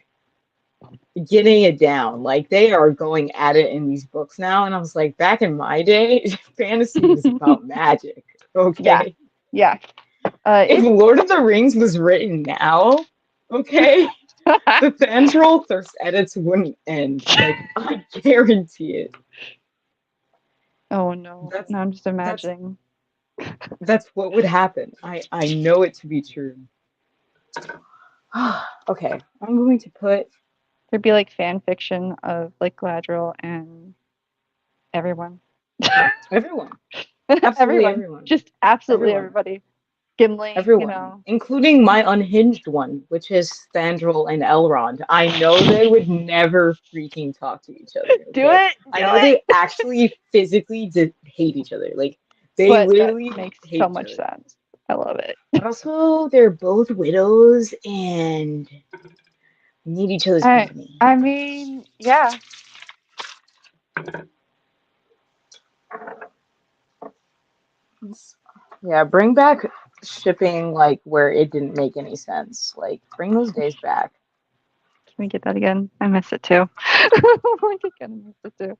getting it down. Like they are going at it in these books now, and I was like, back in my day, fantasy was about magic. Yeah. Okay, Yeah. if It's Lord of the Rings was written now, okay, the Thandrol thirst edits wouldn't end. Like I guarantee it. Oh no. That's No, I'm just that's imagining. that's what would happen. I know it to be true. Okay, I'm going to put There'd be like fan fiction of like Gladriel and everyone. everyone, absolutely Everyone. everyone, Just absolutely everyone, everybody. Gimli, you everyone, know. including my unhinged one, which is Thandrol and Elrond. I know they would never freaking talk to each other. Do Okay, it. Do I know it. they actually physically did hate each other. Like they But that literally makes hate so each much other. sense. I love it. But also, they're both widows and need each other's I company. I mean, yeah. Yeah, bring back shipping like where it didn't make any sense. Like bring those days back. Can we get that again? I miss it too. Like I kind of miss it too.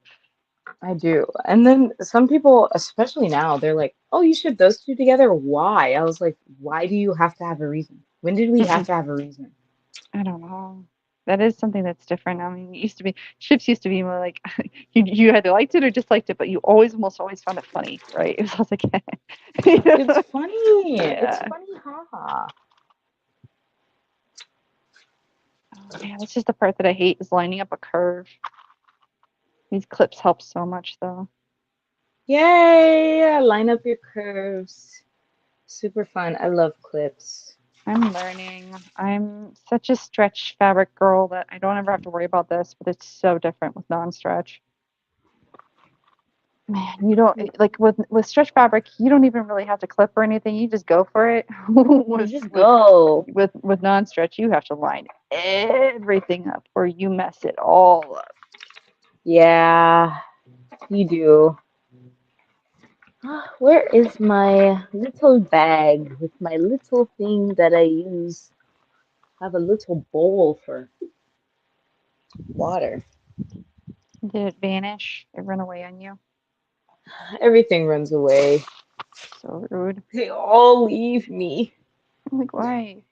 I do. And then some people, especially now, they're like, "Oh, you ship those two together? Why?" I was like, "Why do you have to have a reason? When did we have Mm-mm. to have a reason?" I don't know. That is something that's different. I mean, it used to be ships used to be more like you either liked it or disliked it, but you always almost always found it funny, right? It was always It's like, funny. It's yeah. funny, haha. Oh man, that's just the part that I hate is lining up a curve. These clips help so much though. Yay! Line up your curves. Super fun. I love clips. I'm learning. I'm such a stretch fabric girl that I don't ever have to worry about this, but it's so different with non-stretch. Man, you don't like with stretch fabric, you don't even really have to clip or anything. You just go for it. You with just with go. with non-stretch, you have to line everything up or you mess it all up. Yeah, you do. Where is my little bag with my little thing that I use? I have a little bowl for water. Did it vanish? It run away on you? Everything runs away. So rude. They all leave me. I'm like, why?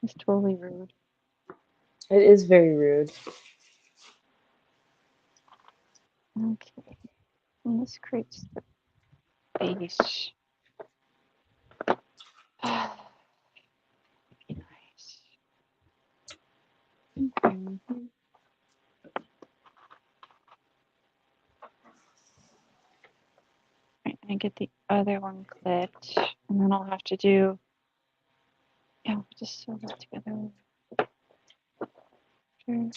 It's totally rude. It is very rude. Okay. And this creates the base. Nice. Mhm. Right, and get the other one clipped, and then I'll have to do. Yeah, we'll just sew that together. Sure.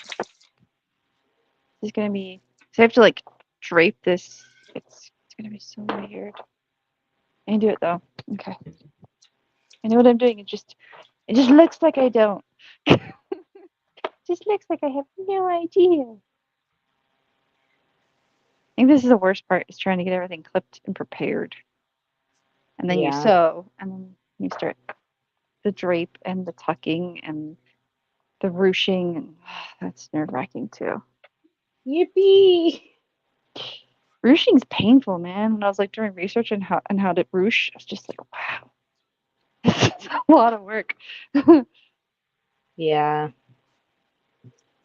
This is gonna be. So I have to like drape this. It's gonna be so weird. I can do it though. Okay. I know what I'm doing. It just looks like I don't. Just looks like I have no idea. I think this is the worst part is trying to get everything clipped and prepared. And then you Yeah. sew and then you start the drape and the tucking and the ruching and that's nerve wracking too. Yippee! Ruching's painful, man. When I was like doing research on how to ruche, I was just like, wow, it's a lot of work. Yeah,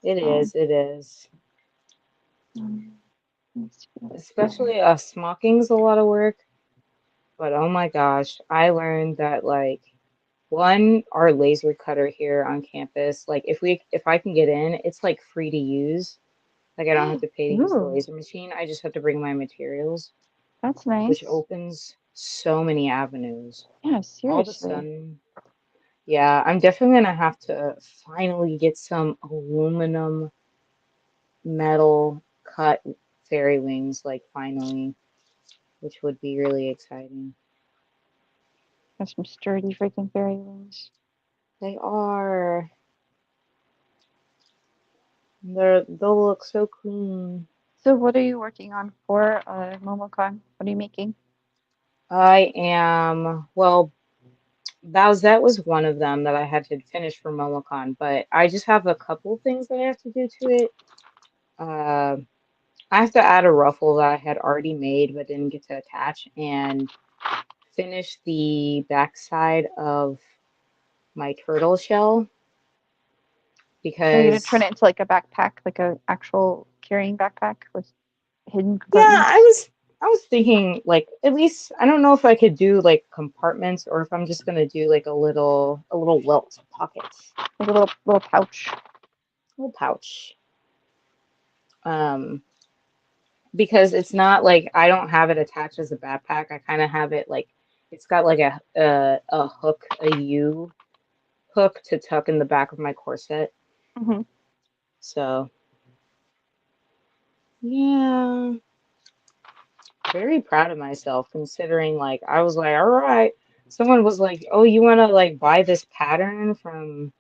it So is. It is. um, let's go here. Especially smocking's a lot of work. But oh my gosh, I learned that like one, our laser cutter here on campus, like if I can get in, it's like free to use. Like I don't have to pay to use the Ooh, laser machine. I just have to bring my materials, that's which nice. opens so many avenues. Yeah, All of a seriously. sudden, yeah, I'm definitely gonna have to finally get some aluminum metal cut fairy wings, like finally. which would be really exciting. Got some sturdy freaking fairy wings. They are. They'll look so clean. So what are you working on for MomoCon? What are you making? I am, well, that was one of them that I had to finish for MomoCon, but I just have a couple things that I have to do to it. Uh, I have to add a ruffle that I had already made but didn't get to attach and finish the backside of my turtle shell Are you gonna turn because it into like a backpack, like a actual carrying backpack with hidden yeah, compartments? I was thinking like at least I don't know if I could do like compartments or if I'm just gonna do like a little welt pocket, Like a little pouch. little pouch. Um, because it's not like I don't have it attached as a backpack. I kind of have it like it's got like a hook, a U hook to tuck in the back of my corset. Hmm. So yeah, very proud of myself considering like I was like, all right. Someone was like, oh, you want to like buy this pattern from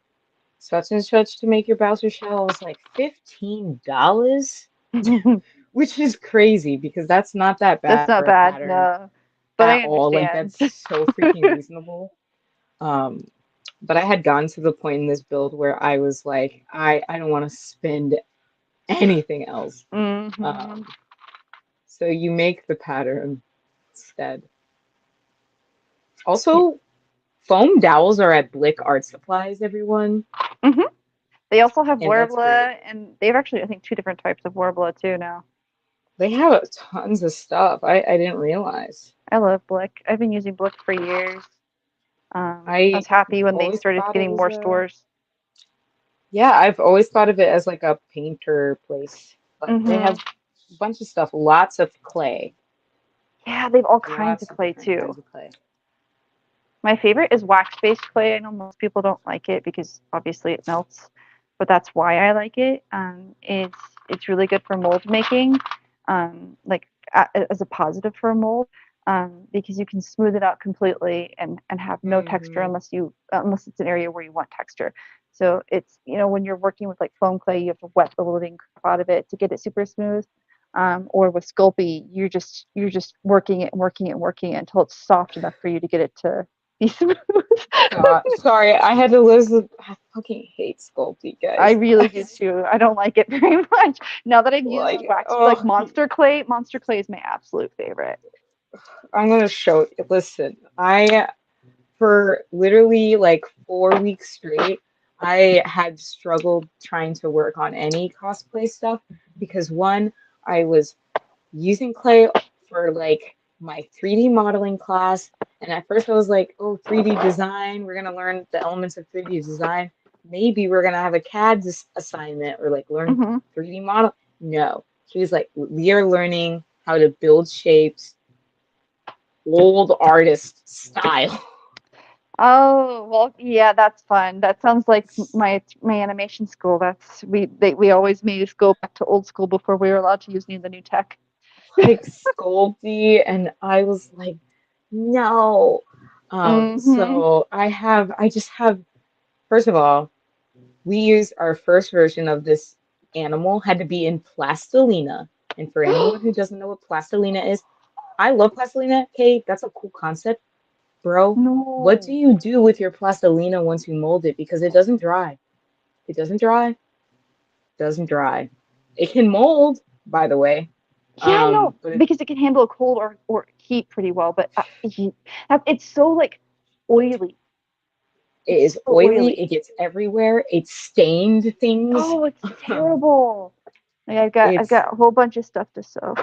such and such to make your Bowser shell? I was like, $15, which is crazy because that's not that That's bad not for a bad, pattern no. But at I all. Like understand. that's so freaking reasonable. Um, but I had gotten to the point in this build where I was like, I don't want to spend anything else. Hmm. Um, so you make the pattern instead. Yeah. Also, foam dowels are at Blick Art Supplies, everyone. Hmm. They also have And that's great. Warbler, and they have actually, I think, two different types of Warbler too now. They have tons of stuff. I didn't realize. I love Blick. I've been using Blick for years. I was I happy when they always started thought it getting was more a, stores. yeah, I've always thought of it as like a painter place, but they Hmm. have a bunch of stuff, lots of clay, Yeah, they've all kinds of lots of clay different too. kinds of clay. My favorite is wax-based clay. I know most people don't like it because obviously it melts, but that's why I like it. It's really good for mold making, like as a positive for a mold, because you can smooth it out completely and have no texture Hmm. unless it's an area where you want texture. So it's when you're working with like foam clay, you have to wet the living crap out of it to get it super smooth. Or with Sculpey, you're just working it and working it and working it until it's soft enough for you to get it to be smooth. God, sorry, I had to listen. I fucking hate Sculpey, I guys. really do too. I don't like it very much. Now that I've used Like, wax, like oh, Monster Clay is my absolute favorite. I'm gonna show you. Listen, I for literally like 4 weeks straight, I had struggled trying to work on any cosplay stuff because one, I was using clay for like my 3D modeling class. And at first I was like, oh, 3D design, we're gonna learn the elements of 3D design. Maybe we're gonna have a CAD assignment or like learn Hmm. 3D model. No, she was like, we are learning how to build shapes, old artist style. Oh, well, yeah, that's fun. That sounds like my animation school. We always made us go back to old school before we were allowed to use any of the new tech. Like Sculpey, and I was like, no. Hmm. So I just have, first of all, we used our first version of this animal had to be in plastilina. And for anyone who doesn't know what plastilina is, I love plastilina. Okay, that's a cool concept, bro. What do No. you do with your plastilina once you mold it? Because it doesn't dry. It doesn't dry. Doesn't dry. It can mold, by the way. Yeah, I know But because it can handle cold or heat pretty well, but it's so like oily. it It's is so oily. oily. It gets everywhere. It stained things. Oh, it's terrible. Like I've It's got a whole bunch of stuff to sew.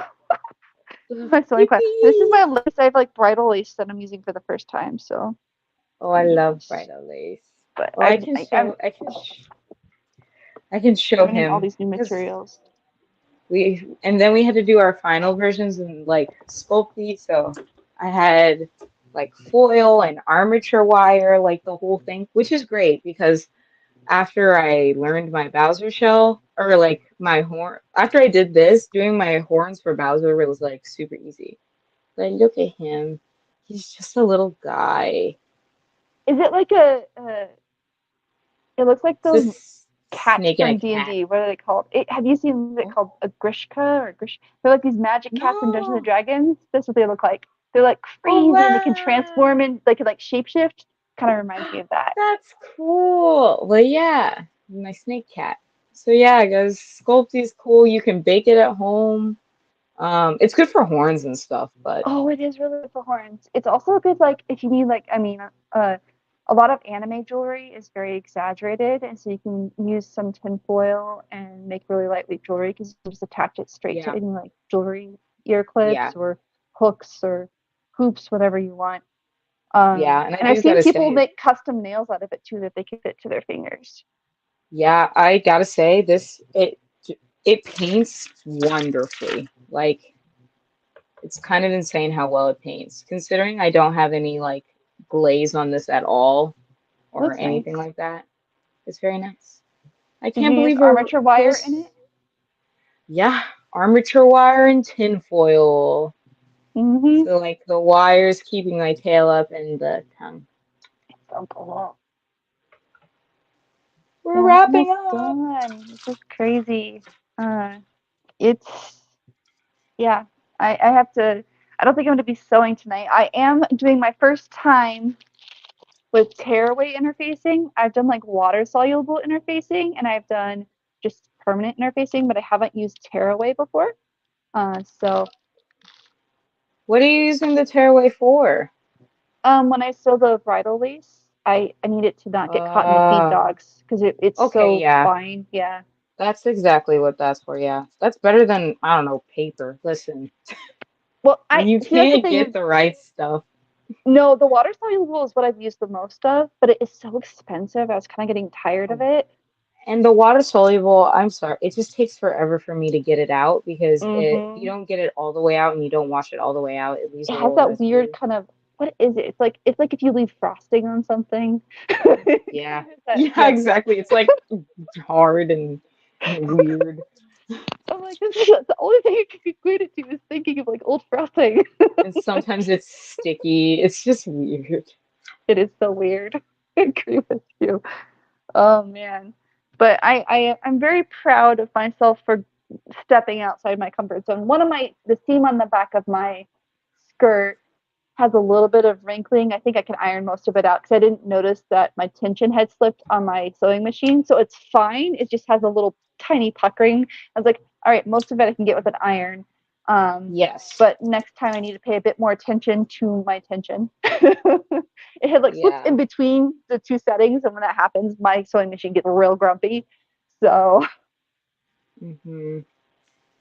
ugh, My sewing class. This is yippee. my lace. I have like bridal lace that I'm using for the first time. So Oh, I love yes, bridal lace. but Oh, I'm I can show learning all him these new because materials. and then we had to do our final versions and like sculpt these. So I had like foil and armature wire, like the whole thing, which is great because after I learned my Bowser shell or like my horn, after I did this, doing my horns for Bowser was like super easy. But look at him. He's just a little guy. Is it like it looks like It's a those cats snake and a from D and cat. D. What are they called? Have you seen it Oh, called a Grishka or Grish? They're like these magic cats in Dungeons and no. Dragons. That's what they look like. They're like Oh, crazy and they can wow. transform and they can like shapeshift. Kind of reminds me of that. That's cool. Well, yeah, my snake cat. So yeah, guys, Sculpey is cool. You can bake it at home. It's good for horns and stuff, but Oh, it is really good for horns. It's also good like if you need like uh a lot of anime jewelry is very exaggerated, and so you can use some tinfoil and make really lightweight jewelry because you can just attach it straight to yeah, any like jewelry ear yeah, clips or hooks or hoops, whatever you want. yeah. And I And I've do seen gotta people say, make custom nails out of it too that they can fit to their fingers. yeah, I gotta say it paints wonderfully. Like it's kind of insane how well it paints, considering I don't have any like glaze on this at all or Looks anything nice. like that. It's very nice. I Did can't you use believe armature we're wire in it? yeah, armature wire and tinfoil. Mm-hmm. So like the wires keeping my tail up and the tongue. So cool. We're Yeah, I'm wrapping almost up. done. This is crazy. Uh, it's yeah. I have to. I don't think I'm going to be sewing tonight. I am doing my first time with tearaway interfacing. I've done like water soluble interfacing, and I've done just permanent interfacing, but I haven't used tearaway before. So What are you using the tearaway for? when I sew the bridle lace, I need it to not get caught in the feed Uh, dogs because it's okay, so yeah. fine. Yeah. That's exactly what that's for, yeah. That's better than, I don't know, paper. Listen, Well, when I you see that's the can't thing. get the right stuff. No, the water soluble is what I've used the most of, but it is so expensive. I was kind of getting tired of it. And the water soluble, I'm sorry, it just takes forever for me to get it out because you Hmm. don't get it all the way out and you don't wash it all the way out. It leaves It a has little that weird residue. kind of what is it? It's like if you leave frosting on something. Yeah. That Yeah, yeah. exactly. It's like hard and weird. I'm like this is the only thing I can equate it to is thinking of like old frosting. And sometimes it's sticky. It's just weird. It is so weird. I agree with you. Oh man. But I'm very proud of myself for stepping outside my comfort zone. One of my the seam on the back of my skirt has a little bit of wrinkling. I think I can iron most of it out because I didn't notice that my tension had slipped on my sewing machine. So it's fine. It just has a little tiny puckering. I was like, all right, most of it I can get with an iron. Um, Yes. but next time I need to pay a bit more attention to my tension. It had like slipped Yeah. in between the two settings, and when that happens, my sewing machine gets real grumpy. So Hmm.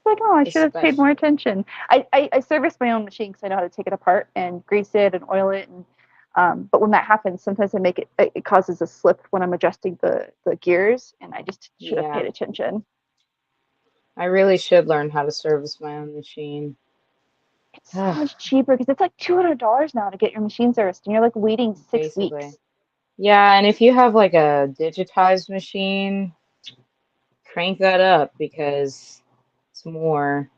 like, oh, I should have paid more Especially. attention. I service my own machine because I know how to take it apart and grease it and oil it. And but when that happens, sometimes I make it causes a slip when I'm adjusting the gears, and I just should have paid Yeah. attention. I really should learn how to service my own machine. It's so much cheaper because it's like $200 now to get your machine serviced, and you're like waiting 6 weeks. Basically. Yeah, and if you have like a digitized machine, crank that up because it's more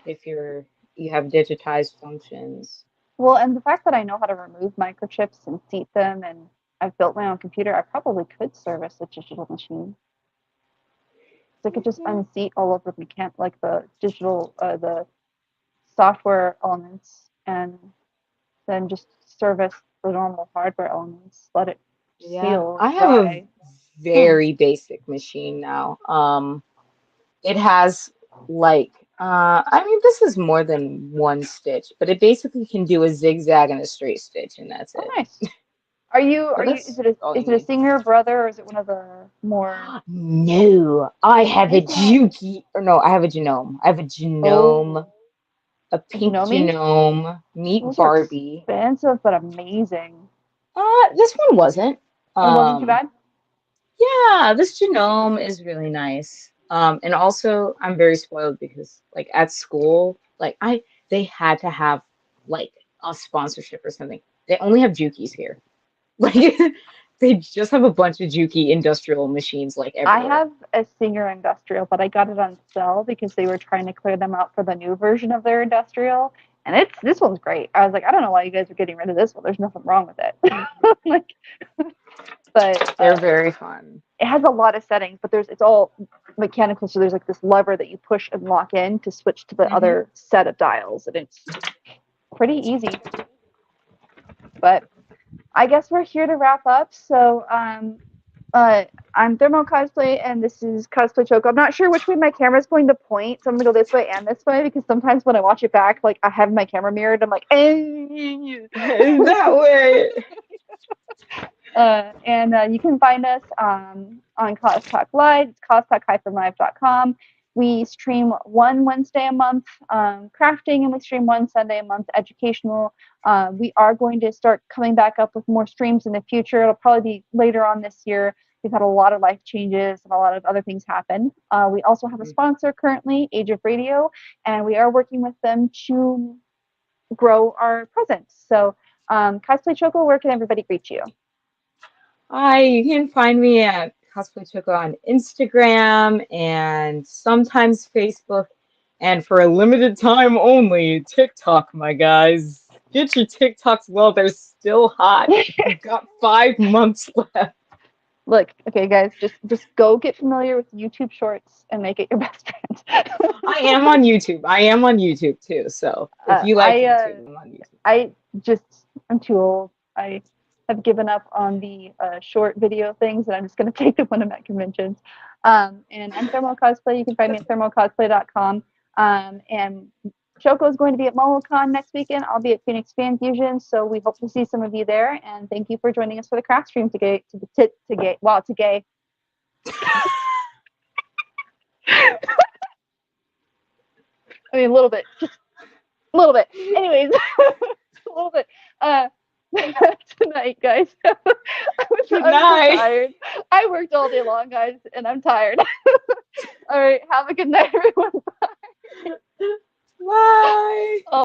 if you have digitized functions. Well, and the fact that I know how to remove microchips and seat them, and I've built my own computer, I probably could service a digital machine. So I could just Mhm. unseat all of the like the digital, the software elements, and then just service the normal hardware elements. Let it Yeah, seal I and have a dry. Hmm. very basic machine now. It has like I mean this is more than one stitch, but it basically can do a zigzag and a straight stitch and that's Oh, it. nice. Are you? So Are you? that's all you Is it a need. singer brother, or is it one of the more? No, I What have a is it? Juki, or no, I have a genome. I have a Oh, genome, a did you pink know me? genome. Meet Those are Barbie. expensive but amazing. This one wasn't. It wasn't too Um, bad. yeah, this genome is really nice. And also I'm very spoiled because like at school, like they had to have like a sponsorship or something. They only have Jukis here. Like they just have a bunch of Juki industrial machines like I everywhere. have a Singer Industrial, but I got it on sale because they were trying to clear them out for the new version of their industrial. And this one's great. I was like, I don't know why you guys are getting rid of this one. There's nothing wrong with it. Like, but They're very fun. it has a lot of settings, but it's all mechanical. So there's like this lever that you push and lock in to switch to the Hmm. other set of dials, and it's pretty easy. But I guess we're here to wrap up. So I'm Thermo Cosplay, and this is Cosplay Choco. I'm not sure which way my camera's going to point, so I'm gonna go this way and this way because sometimes when I watch it back, like I have my camera mirrored, I'm like, That way. and you can find us on Cos Talk Live. It's costalk-live.com. We stream one Wednesday a month crafting, and we stream one Sunday a month educational. We are going to start coming back up with more streams in the future. It'll probably be later on this year. We've had a lot of life changes and a lot of other things happen. We also have a sponsor currently, Age of Radio, and we are working with them to grow our presence. So, Cosplay Choco, where can everybody reach you? Hi, you can find me at Cosplay Choco on Instagram and sometimes Facebook, and for a limited time only, TikTok, my guys. Get your TikToks while they're still hot. You've got 5 months left. Look, okay, guys, just go get familiar with YouTube Shorts and make it your best friend. I am on YouTube. I am on YouTube too. So if you like YouTube, I'm on YouTube. I'm too old. I have given up on the short video things, and I'm just going to take them when I'm at conventions. And I'm Thermo Cosplay. You can find me at thermocosplay.com. And Shoko is going to be at MomoCon next weekend. I'll be at Phoenix Fan Fusion, so we hope to see some of you there. And thank you for joining us for the craft stream today. Today. I mean, a little bit, just a little bit. Anyways, a little bit. Tonight, guys. I'm so tired. I worked all day long, guys, and I'm tired. All right, have a good night, everyone. Bye.